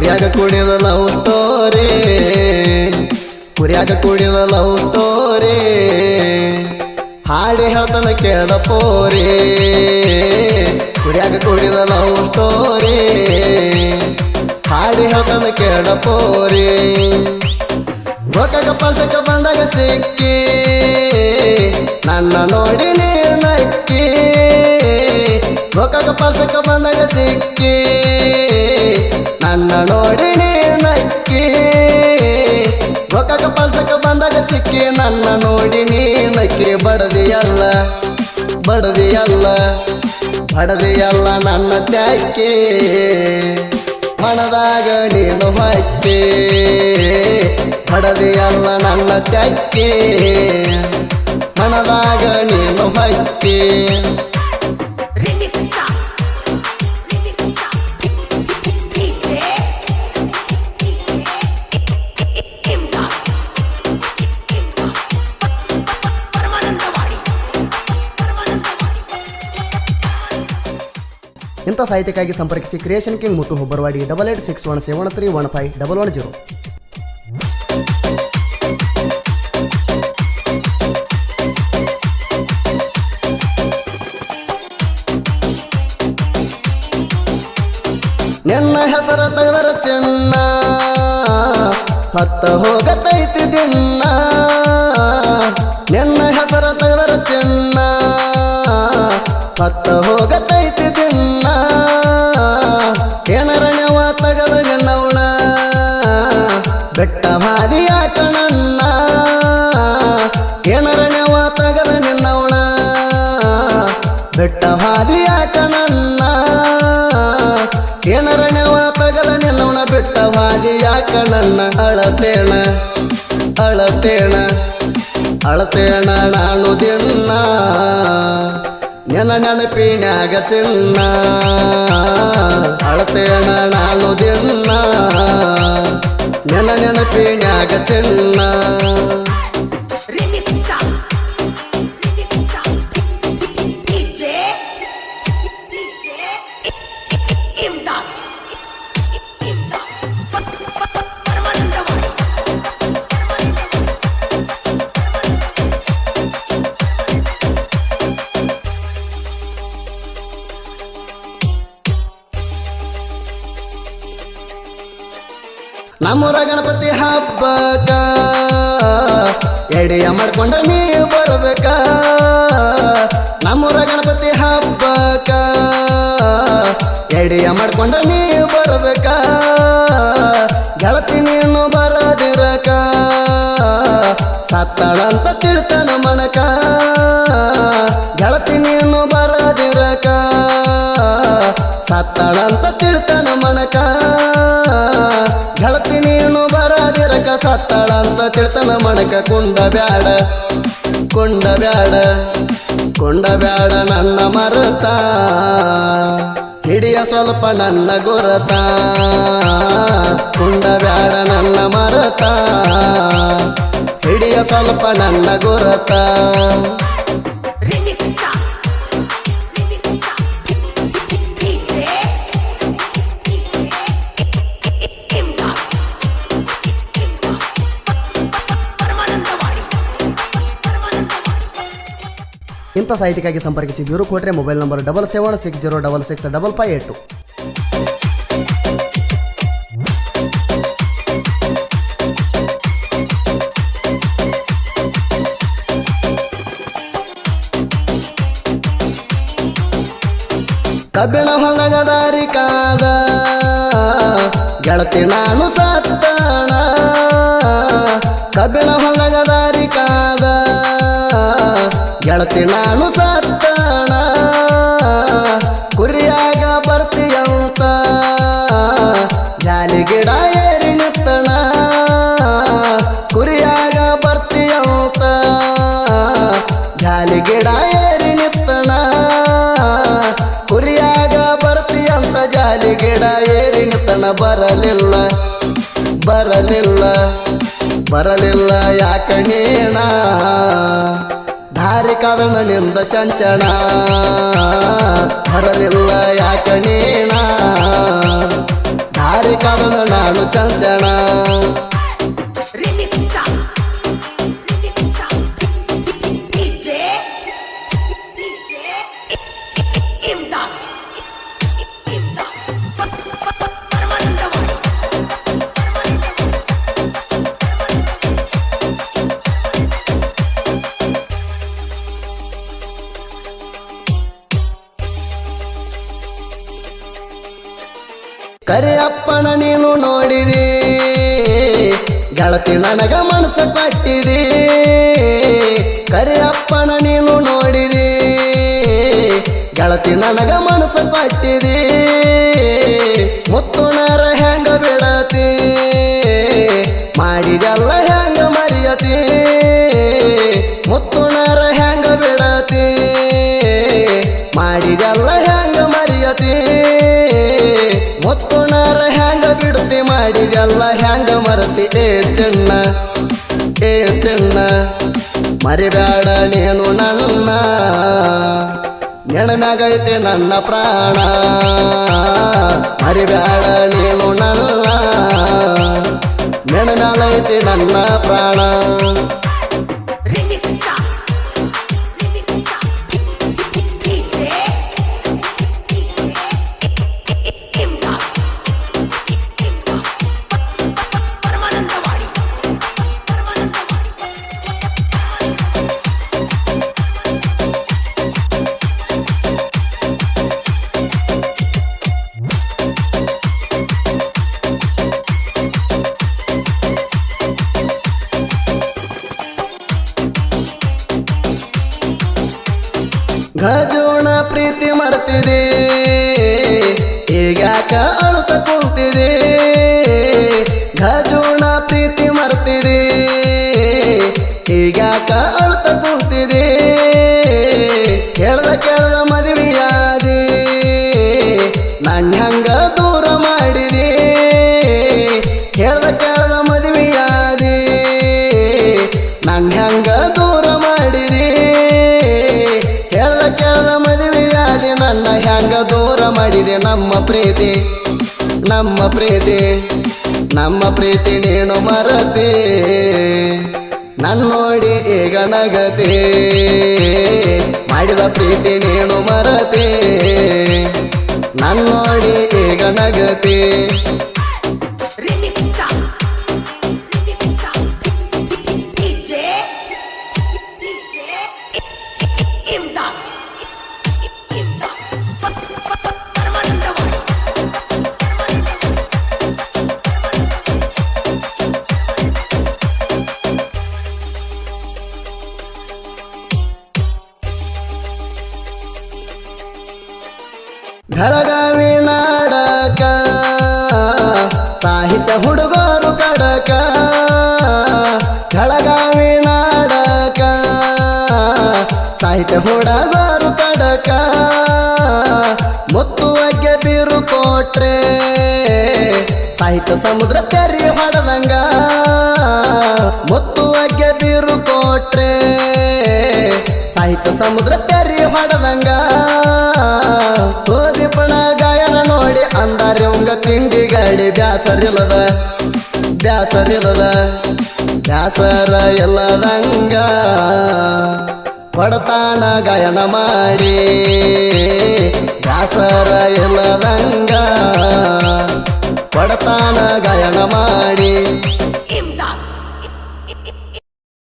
ಕುರಿಯಾಗ ಕುಡಿದ love story ಕುರಿಯಾಗ ಕುಡಿದ love story ಹಾಡಿ ಹೇಳ್ತಾನ ಕೇಳಪೋರಿ ಕುರಿಯಾಗ ಕುಡಿದ ಲವ್ ಸ್ಟೋರಿ ಹಾಡಿ ಹೇಳ್ತಾನ ಕೇಳಪೋರಿ ಗೋಕಾಕ ಪಲ್ಸಕ ಬಂದಾಗ ಸಿಕ್ಕಿ ನನ್ನ ನೋಡಿ ನೀನಕ್ಕಿ ಗೋಕಾಕ ಪಲ್ಸಕ ಬಂದಾಗ ಸಿಕ್ಕಿ ನನ್ನ ನೋಡಿ ನೀನಕ್ಕಿ ಗೋಕಾಕ ಪಲ್ಸಕ ಬಂದಾಗ ಸಿಕ್ಕಿ ನನ್ನ ನೋಡಿ ನೀನಕ್ಕಿ ಬಡದಿಯಲ್ಲ ಬಡದಿಯಲ್ಲ ಬಡದಿಯಲ್ಲ ನನ್ನ ತ್ಯಾಕಿ ಮನದಾಗ ನೀನು ಹಾಕಿ ಬಡದಿಯಲ್ಲ ನನ್ನ ತ್ಯಾಕಿ ಮನದಾಗ ನೀನು ಹಾಕಿ ಇಂಥ ಸಾಹಿತ್ಯಕ್ಕಾಗಿ ಸಂಪರ್ಕಿಸಿ ಕ್ರಿಯೇಷನ್ ಕಿಂಗ್ ಮುತ್ತು ಹುಬ್ಬರವಾಡಿ 886173151110. ನಿನ್ನ ಹೆಸರ ತೆಗೆದರ ಚಿನ್ನ ಹತ್ತ ಹೋಗತೈತಿ ದಿನ್ನ ನಿನ್ನ ಹೆಸರ ತೆಗೆದರ ಚಿನ್ನ ಹತ್ತ ಹೋಗತೈತಿ ದಿನ್ನ ಏನರಣ್ಯವ ತಗದ ನಿನ್ನವಣ ಬೆಟ್ಟ ಹಾದಿಯ ಕಣಣ್ಣ ಏನರಣ್ಯವ ತಗದ ನಿನ್ನವಣ ಬೆಟ್ಟ ಹಾದಿಯ ಕಣಣ್ಣ ಏನರಣ್ಯವ ತಗದ ನಿನ್ನವಣ ಬೆಟ್ಟ ಹಾದಿಯ ಕಣಣ್ಣ ಅಳತೇಣ ಅಳತೇಣ ಅಳತೇಣ ನಾನು ದಿನ್ನ ನೆನ ನೆನಪಿನ್ಯಾಗ ಚಿನ್ನ ಅಳತೇಣ ನಾನು ದಿನ್ನ ನೆನ ನೆನಪಿನ್ಯಾಗ ಚಿನ್ನ ನಮ್ಮೂರ ಗಣಪತಿ ಹಬ್ಬಕ್ಕ ಎಡೆಯ ಮಾಡ್ಕೊಂಡ ನೀ ಬರ್ಬೇಕ ನಮ್ಮೂರ ಗಣಪತಿ ಹಬ್ಬಕ್ಕ ಎಡೆಯ ಮಾಡ್ಕೊಂಡ ನೀ ಬರ್ಬೇಕ ಗೆಳತಿ ನೀನು ಬರದಿರಕ ಸತ್ತಳಂತ ತಿಳ್ತಾನ ಮಣಕ ಗೆಳತಿ ನೀನು ಬರದಿರಕ ಸತ್ತಳಂತ ತಿಳ್ತಾನ ಮಣಕ ಗೆಳತಿ ನೀನು ಬರದಿರಕ ಸತ್ತಳಂತ ತಿಳ್ತಾನ ಮಣಕ ಕುಂಡ ಬ್ಯಾಡ ಕುಂಡ ಬ್ಯಾಡ ಕುಂಡ ಬ್ಯಾಡ ನನ್ನ ಮರತ ಹಿಡಿಯ ಸ್ವಲ್ಪ ನನ್ನ ಗುರತ ಕುಂಡ ಬ್ಯಾಡ ನನ್ನ ಮರತ ಹಿಡಿಯ ಸ್ವಲ್ಪ ನನ್ನ ಗುರತ ಇಂಥ ಸಾಹಿತ್ಯಕ್ಕಾಗಿ ಸಂಪರ್ಕಿಸಿ ಬ್ಯೂರೋ ಕೋಟ್ರೆ ಮೊಬೈಲ್ ನಂಬರ್ 7760665582. ಕಬ್ಬಿಣ ಹೊಲಗ ದಾರಿ ಕಾದ ಗೆಳತಿ ನಾನು ಸತ್ತಣ ಕಬ್ಬಿಣ ಹೊಲಗ ದಾರಿ ಕಾದ ಗೆಳತಿ ನಾನು ಸತ್ತಣ ಕುರಿಯಾಗ ಬರ್ತೀಯಂತ ಜಾಲಿ ಗಿಡ ಏರಿ ನಿತ್ತಣ ಕುರಿಯಾಗ ಬರ್ತೀಯಂತ ಜಾಲಿ ಗಿಡ ಏರಿ ನಿತ್ತಣ ಕುರಿಯಾಗ ಬರ್ತೀಯಂತ ಜಾಲಿ ಗಿಡ ಏರಿ ನಿತ್ತಣ ಬರಲಿಲ್ಲ ಬರಲಿಲ್ಲ ಬರಲಿಲ್ಲ ಯಾಕ ನೀಣ ದಾರಿ ಕಾದನಿಂದ ಚಂಚಣ ಬರಲಿಲ್ಲ ಯಾಕ ನೀಣ ಹಾರಿಕದನ ನಾನು ಚಂಚಣ ಕರಿಯಪ್ಪನ ನೀನು ನೋಡಿದಿ ಗೆಳತಿ ನನಗ ಮನಸ್ಸು ಕಟ್ಟಿದಿ ಕರಿಯಪ್ಪನ ನೀನು ನೋಡಿದಿ ಗೆಳತಿ ನನಗ ಮನಸ್ಸು ಕಟ್ಟಿದಿ ಮುತ್ತುಣರ ಹೆಂಗ ಬಿಡತಿ ಮಾಡಿದೆಲ್ಲ ಹೆಂಗ ಮರಿಯತಿ ಮುತ್ತುಣರ ಹೆಂಗ ಬಿಡತಿ ಮಾಡಿದೆಲ್ಲ ಹೆಂಗ ಮರಿಯತಿ ಮುತ್ತುಣರ ಹೆಂಗ ಬಿಡುತ್ತಿ ಮಾಡಿದೆಲ್ಲ ಹೆಂಗ ಮರತಿ ಏ ಚಿನ್ನ ಮರಿಬೇಡ ನೀನು ನನ್ನ ನೆನಮ್ಯಾಗೈತಿ ನನ್ನ ಪ್ರಾಣ ಮರಿಬೇಡ ನೀನು ನನ್ನ ನೆನಮ್ಯಾಗೈತಿ ನನ್ನ ಪ್ರಾಣ ಗಜೋಣ ಪ್ರೀತಿ ಮರ್ತಿದೆ ಈಗ್ಯಾಕ ಅಳುತ್ತ ಕುಂತಿದೆ ಗಜೋಣ ಪ್ರೀತಿ ಮರ್ತಿದೆ ಈಗ್ಯಾಕ ಅಳುತ್ತ ಕುಂತಿದೆ ಕೇಳ್ದ ಮದುವೆಯಾದಿ ನನ್ನ ಹಂಗ ದೂರ ಮಾಡಿದೆ ಕೇಳ್ದ ಮದುವೆಯಾದಿ ನನ್ನ ಹಂಗ ದೂರ ಮಾಡಿದೆ ಕೇಳ್ದ ಮದುವೆಯಾದಿ ನನ್ನ ಹ್ಯಾಂಗ ದೂರ ಮಾಡಿದೆ ನಮ್ಮ ಪ್ರೀತಿ ನೀನು ಮರತಿ ನನ್ನೋಡಿ ಈಗ ನಗತಿ ಮಾಡಿದ ಪ್ರೀತಿ ನೀನು ಮರತಿ ನನ್ನೋಡಿ ಈಗ ನಗತಿ ಬೆಳಗಾವಿ ನಾಡಕ ಸಾಹಿತ್ಯ ಹುಡುಗರು ಕಡಕ ಬೆಳಗಾವಿ ನಾಡಕ ಸಾಹಿತ್ಯ ಹುಡುಗರು ಕಡಕ ಮುತ್ತುವಗ್ಗೆ ಬೀರು ಕೊಟ್ರೆ ಸಾಹಿತ್ಯ ಸಮುದ್ರ ತೆರಿ ಹೊಡೆದಂಗ ಮುತ್ತುವಗ್ಗೆ ಬೀರು ಕೊಟ್ರೆ ಸಾಹಿತ್ಯ ಸಮುದ್ರ ತೆರಿ ಹೊಡೆದಂಗ ಸೋದಿಪಣ ಗಾಯನ ನೋಡಿ ಅಂದಾರ್ಯವಂಗ ತಿಂಡಿ ಗಾಡಿ ಬ್ಯಾಸರಿಲ್ಲದ ಬ್ಯಾಸರ ಇಲ್ಲದಂಗ ಕೊಡತಾನ ಗಾಯನ ಮಾಡಿ ಬ್ಯಾಸರ ಇಲ್ಲದಂಗ ಕೊಡತಾನ ಗಾಯನ ಮಾಡಿ